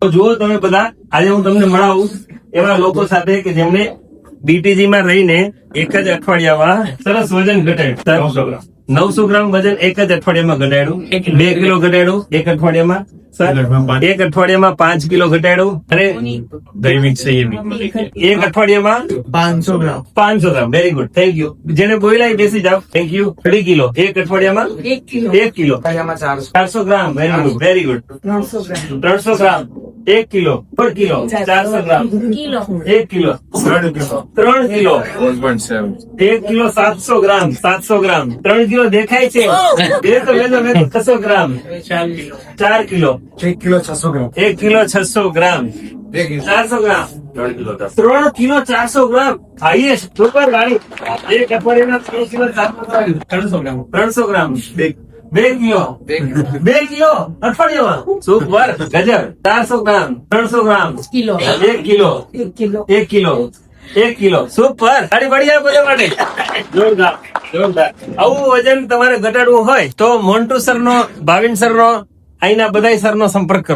તો જુઓ તમે બધા, આજે હું તમને મળાવું એવા લોકો સાથે કે જેમને બીટીજી માં રહીને એક જ અઠવાડિયામાં સરસ વજન ઘટાડ્યું. 900 ગ્રામ વજન એક જ અઠવાડિયામાં ઘટાડ્યું. 2 કિલો ઘટાડ્યું એક અઠવાડિયામાં. એક અઠવાડિયામાં 5 કિલો ઘટાડ્યું. અને એક અઠવાડિયામાં 500 gram. 500 gram. Very good, thank you. જેને બોલાય બેસી જાવ. Thank you. 3 કિલો એક અઠવાડિયામાં 1 kilo 400 gram. Very good, very good. 300 gram 1 kilo 4 kilo 400 gram 1 kilo 3 kilo 1 kilo 700 gram 3 kilo દેખાય છે. એ તો લેજો 600 gram 4 kilo 1 kilo 600 gram. 1 kilo 600 gram 400 gram 3 kilo 400 gram. Highest super ગાડી. એક અઠવાડિયાના 3 kilo 400 gram 300 gram 2 kilo 2 kilo અઠવાડિયામાં. Super, ગજબ. 400 gram 300 gram 1 kilo 1 kilo 1 kilo. Super, ગાડી બઢિયા બધા માટે. જોરદાર, જોરદાર. આવું વજન તમારે ઘટાડવું હોય તો મોન્ટુ સર નો, ભાવિન સર નો, અહીંના બધા સર નો સંપર્ક કરો.